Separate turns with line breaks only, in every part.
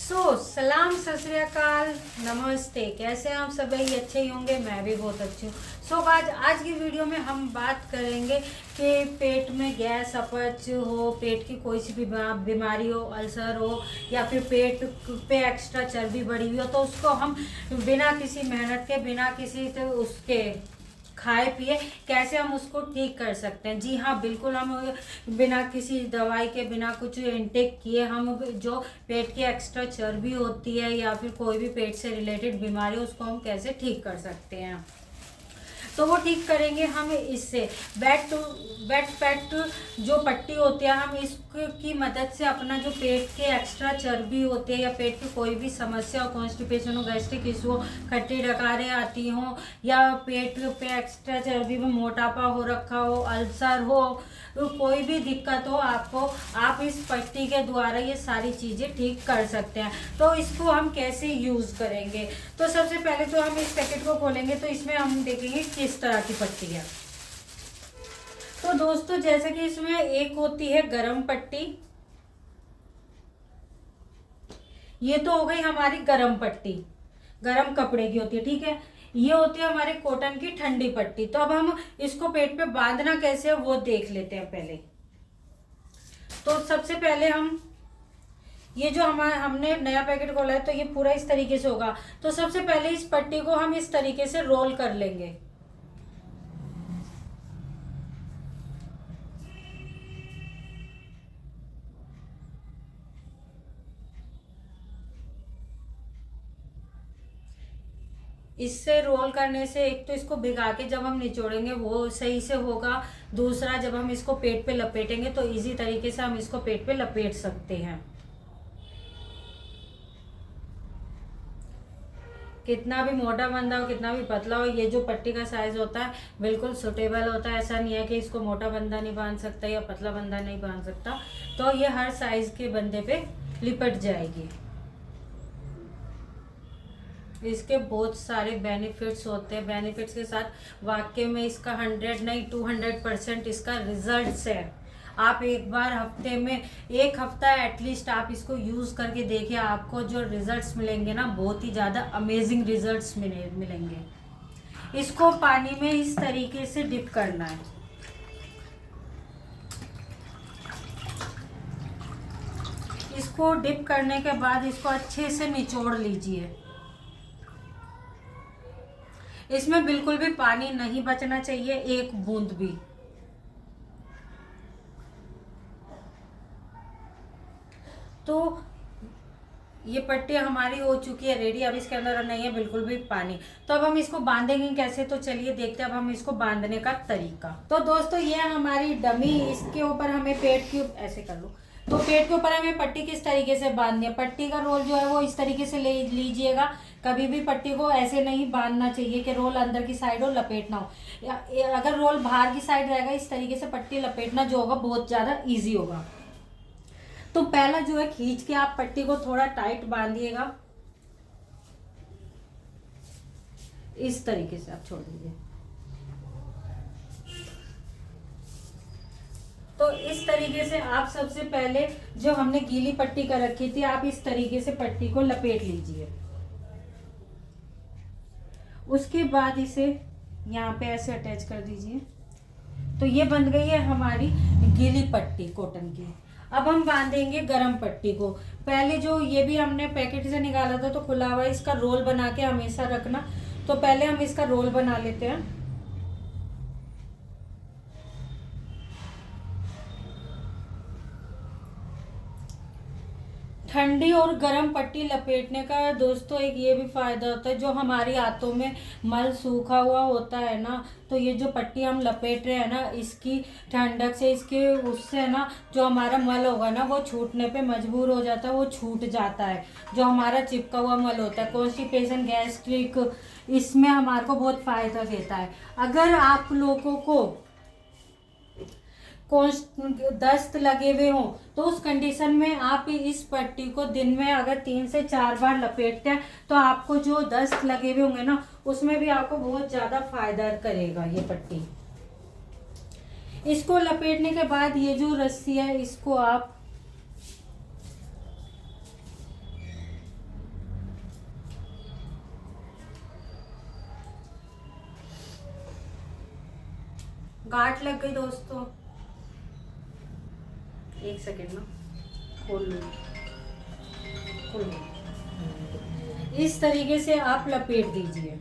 सलाम सत श्री अकाल, नमस्ते। कैसे हैं आप सभी? अच्छे ही होंगे, मैं भी बहुत अच्छी हूँ। आज की वीडियो में हम बात करेंगे कि पेट में गैस अपच हो, पेट की कोई सी भी बीमारी हो, अल्सर हो या फिर पेट पे एक्स्ट्रा चर्बी बढ़ी हुई हो, तो उसको हम बिना किसी मेहनत के, बिना किसी तो उसके खाए पिए कैसे हम उसको ठीक कर सकते हैं। जी हाँ, बिल्कुल। हम बिना किसी दवाई के, बिना कुछ इनटेक किए हम जो पेट की एक्स्ट्रा चर्बी होती है या फिर कोई भी पेट से रिलेटेड बीमारी हो, उसको हम कैसे ठीक कर सकते हैं। तो वो ठीक करेंगे हम इससे वेट फैट जो पट्टी होती है, हम इसकी मदद से अपना जो पेट के एक्स्ट्रा चर्बी होती है या पेट की कोई भी समस्या हो, कॉन्स्टिपेशन हो, गैस्ट्रिक इशू हो, खट्टी डकारें आती हो या पेट पे एक्स्ट्रा चर्बी में मोटापा हो रखा हो, अल्सर हो, तो कोई भी दिक्कत हो आपको, आप इस पट्टी के द्वारा ये सारी चीज़ें ठीक कर सकते हैं। तो इसको हम कैसे यूज़ करेंगे? तो सबसे पहले तो हम इस पैकेट को खोलेंगे तो इसमें हम देखेंगे किस तरह की पट्टी है। तो दोस्तों, जैसे कि इसमें एक होती है गरम पट्टी, ये तो हो गई हमारी गरम पट्टी, गरम कपड़े की होती है, ठीक है। ये होती है हमारे कॉटन की ठंडी पट्टी। तो अब हम इसको पेट पे बांधना कैसे है वो देख लेते हैं पहले। तो सबसे पहले हम ये जो हमने नया पैकेट खोला है तो ये पूरा इस तरीके से होगा। तो सबसे पहले इस पट्टी को हम इस तरीके से रोल कर लेंगे। इससे रोल करने से एक तो इसको भिगा के जब हम निचोड़ेंगे वो सही से होगा, दूसरा जब हम इसको पेट पे लपेटेंगे तो इजी तरीके से हम इसको पेट पे लपेट सकते हैं। कितना भी मोटा बंदा हो, कितना भी पतला हो, ये जो पट्टी का साइज होता है बिल्कुल सुटेबल होता है। ऐसा नहीं है कि इसको मोटा बंदा नहीं बांध सकता या पतला बंदा नहीं बांध सकता। तो ये हर साइज के बंदे पे लिपट जाएगी। इसके बहुत सारे बेनिफिट्स होते हैं। बेनिफिट्स के साथ वाकई में इसका 100 नहीं 200% इसका रिजल्ट्स है। आप एक बार हफ्ते में, एक हफ्ता एटलीस्ट आप इसको यूज़ करके देखिए, आपको जो रिजल्ट्स मिलेंगे ना, बहुत ही ज़्यादा अमेजिंग रिजल्ट्स मिलेंगे। इसको पानी में इस तरीके से डिप करना है। इसको डिप करने के बाद इसको अच्छे से निचोड़ लीजिए। इसमें बिल्कुल भी पानी नहीं बचना चाहिए, एक बूंद भी। तो ये पट्टी हमारी हो चुकी है रेडी। अब इसके अंदर नहीं है बिल्कुल भी पानी। तो अब हम इसको बांधेंगे कैसे, तो चलिए देखते हैं अब हम इसको बांधने का तरीका। तो दोस्तों, ये हमारी डमी, इसके ऊपर हमें पेट की, ऐसे कर लो, तो पेट के ऊपर हमें पट्टी किस तरीके से बांधनी है। पट्टी का रोल जो है वो इस तरीके से ले लीजिएगा। कभी भी पट्टी को ऐसे नहीं बांधना चाहिए कि रोल अंदर की साइड हो, लपेटना हो। अगर रोल बाहर की साइड रहेगा, इस तरीके से पट्टी लपेटना जो होगा बहुत ज़्यादा ईजी होगा। तो पहला जो है, खींच के आप पट्टी को थोड़ा टाइट बांधिएगा। इस तरीके से आप छोड़ दीजिए। तो इस तरीके से आप सबसे पहले जो हमने गीली पट्टी कर रखी थी, आप इस तरीके से पट्टी को लपेट लीजिए। उसके बाद इसे यहाँ पे ऐसे अटैच कर दीजिए। तो ये बन गई है हमारी गीली पट्टी कॉटन की। अब हम बांधेंगे गरम पट्टी को। पहले जो ये भी हमने पैकेट से निकाला था तो खुला हुआ, इसका रोल बना के हमेशा रखना। तो पहले हम इसका रोल बना लेते हैं। ठंडी और गर्म पट्टी लपेटने का दोस्तों एक ये भी फायदा होता है, जो हमारी हाथों में मल सूखा हुआ होता है ना, तो ये जो पट्टी हम लपेट रहे हैं ना, इसकी ठंडक से, इसके उससे ना जो हमारा मल होगा ना वो छूटने पे मजबूर हो जाता है, वो छूट जाता है। जो हमारा चिपका हुआ मल होता है, कॉन्स्टिपेशन, गैस्ट्रिक, इसमें हमारे को बहुत फायदा देता है। अगर आप लोगों को दस्त लगे हुए हों तो उस कंडीशन में आप इस पट्टी को दिन में अगर 3 से 4 बार लपेटते हैं तो आपको जो दस्त लगे हुए होंगे ना, उसमें भी आपको बहुत ज़्यादा फायदा करेगा ये पट्टी। इसको लपेटने के बाद ये जो रस्सी है, इसको आप गांठ लग गई दोस्तों, एक सेकेंड ना, खोल लो। इस तरीके से आप लपेट दीजिए।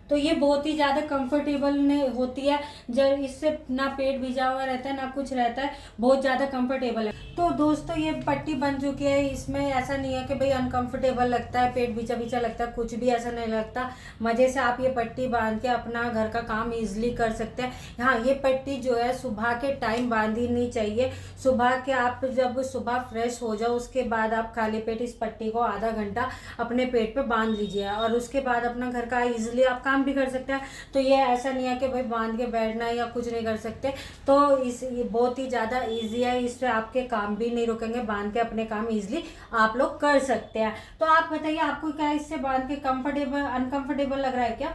तो ये बहुत ही ज़्यादा कंफर्टेबल होती है, जब इससे ना पेट भिजा हुआ रहता है ना कुछ रहता है, बहुत ज़्यादा कंफर्टेबल है। तो दोस्तों ये पट्टी बन चुकी है, इसमें ऐसा नहीं है कि भाई अनकंफर्टेबल लगता है, पेट भिजा भिजा लगता है, कुछ भी ऐसा नहीं लगता। मज़े से आप ये पट्टी बांध के अपना घर का काम ईजिली कर सकते हैं। हाँ, ये पट्टी जो है सुबह के टाइम बांधनी नहीं चाहिए। सुबह के आप जब सुबह फ्रेश हो जाओ उसके बाद आप खाली पेट इस पट्टी को आधा घंटा अपने पेट पे बांध लीजिए और उसके बाद अपना घर का ईजिली आप काम भी कर सकते हैं। तो ये ऐसा नहीं है कि भाई बांध के बैठना है या कुछ नहीं कर सकते। तो ये बहुत ही ज़्यादा ईजी है, इससे आपके काम भी नहीं रुकेंगे, बांध के अपने काम ईजिली आप लोग कर सकते हैं। तो आप बताइए आपको क्या इससे बांध के कंफर्टेबल अनकंफर्टेबल लग रहा है क्या?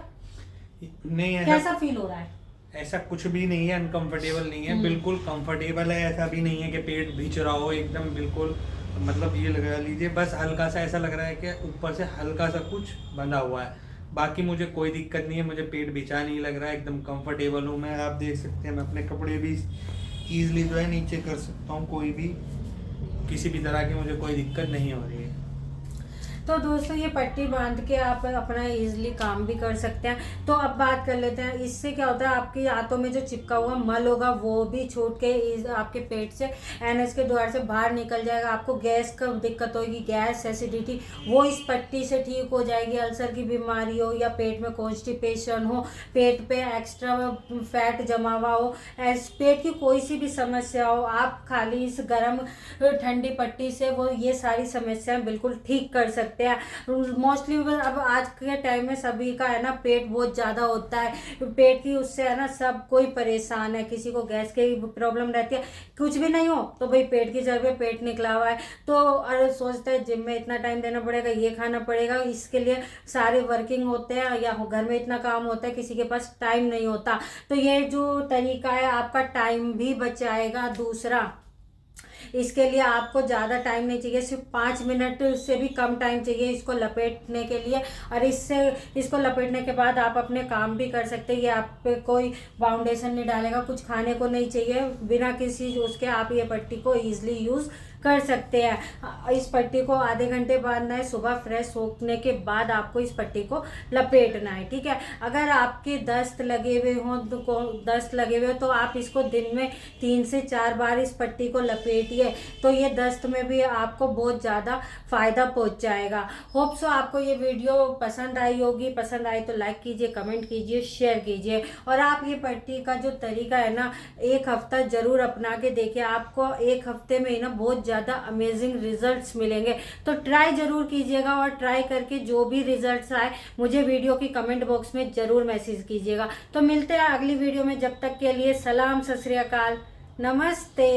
नहीं है,
कैसा फील हो रहा है?
ऐसा कुछ भी नहीं है, अनकंफर्टेबल नहीं है, बिल्कुल कंफर्टेबल है। ऐसा भी नहीं है कि पेट भींच रहा हो एकदम, बिल्कुल मतलब ये लगा लीजिए, बस हल्का सा ऐसा लग रहा है कि ऊपर से हल्का सा कुछ बंधा हुआ है। बाकी मुझे कोई दिक्कत नहीं है, मुझे पेट भिंचा नहीं लग रहा है, एकदम कंफर्टेबल हूँ मैं। आप देख सकते हैं मैं अपने कपड़े भी ईजिली जो है नीचे कर सकता हूँ, कोई भी किसी भी तरह की मुझे कोई दिक्कत नहीं हो रही है।
तो दोस्तों ये पट्टी बांध के आप अपना इजीली काम भी कर सकते हैं। तो अब बात कर लेते हैं इससे क्या होता है, आपकी हाथों में जो चिपका हुआ मल होगा वो भी छूट के आपके पेट से एनएस के द्वार से बाहर निकल जाएगा। आपको गैस का दिक्कत होगी, गैस एसिडिटी, वो इस पट्टी से ठीक हो जाएगी। अल्सर की बीमारी हो या पेट में कॉन्स्टिपेशन हो, पेट पे एक्स्ट्रा फैट जमा हुआ हो, पेट की कोई सी भी समस्या हो, आप खाली इस गर्म ठंडी पट्टी से वो ये सारी समस्याएं बिल्कुल ठीक कर सकते हैं। मोस्टली अब आज के टाइम में सभी का है ना पेट बहुत ज़्यादा होता है, पेट की उससे है ना सब कोई परेशान है। किसी को गैस की प्रॉब्लम रहती है, कुछ भी नहीं हो तो भाई पेट की जगह पे पेट निकला हुआ है, तो अरे सोचते हैं जिम में इतना टाइम देना पड़ेगा, ये खाना पड़ेगा, इसके लिए सारे वर्किंग होते हैं या घर में इतना काम होता है, किसी के पास टाइम नहीं होता। तो ये जो तरीका है आपका टाइम भी बचाएगा। दूसरा, इसके लिए आपको ज़्यादा टाइम नहीं चाहिए, सिर्फ 5 मिनट से भी कम टाइम चाहिए इसको लपेटने के लिए। और इसको लपेटने के बाद आप अपने काम भी कर सकते हैं। ये आप पे कोई फाउंडेशन नहीं डालेगा, कुछ खाने को नहीं चाहिए, बिना किसी उसके आप ये पट्टी को ईजिली यूज़ कर सकते हैं। इस पट्टी को आधे घंटे बांधना है, सुबह फ्रेश होने के बाद आपको इस पट्टी को लपेटना है, ठीक है। अगर आपके दस्त लगे हुए हो तो आप इसको दिन में 3 से 4 बार इस पट्टी को लपेटिए, तो ये दस्त में भी आपको बहुत ज़्यादा फ़ायदा पहुंच जाएगा। होप सो आपको ये वीडियो पसंद आई होगी। पसंद आई तो लाइक कीजिए, कमेंट कीजिए, शेयर कीजिए। और आप ये पट्टी का जो तरीका है ना, एक हफ्ता ज़रूर अपना के देखिए, आपको एक हफ्ते में ही ना बहुत ज़्यादा अमेजिंग रिजल्ट्स मिलेंगे। तो ट्राई ज़रूर कीजिएगा और ट्राई करके जो भी रिजल्ट्स आए मुझे वीडियो की कमेंट बॉक्स में ज़रूर मैसेज कीजिएगा। तो मिलते हैं अगली वीडियो में, जब तक के लिए सलाम, सत श्री अकाल, नमस्ते।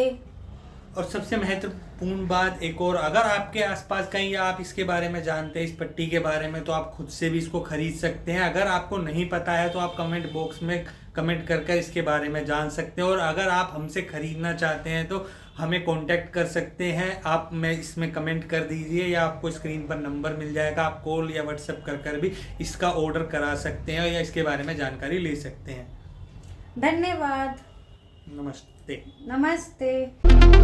और सबसे महत्वपूर्ण बात एक और, अगर आपके आसपास कहीं आप इसके बारे में जानते हैं, इस पट्टी के बारे में, तो आप खुद से भी इसको खरीद सकते हैं। अगर आपको नहीं पता है तो आप कमेंट बॉक्स में कमेंट कर इसके बारे में जान सकते हैं। और अगर आप हमसे खरीदना चाहते हैं तो हमें कांटेक्ट कर सकते हैं आप, मैं इसमें कमेंट कर दीजिए या आपको स्क्रीन पर नंबर मिल जाएगा, आप कॉल या व्हाट्सएप कर भी इसका ऑर्डर करा सकते हैं या इसके बारे में जानकारी ले सकते हैं।
धन्यवाद।
नमस्ते।
नमस्ते।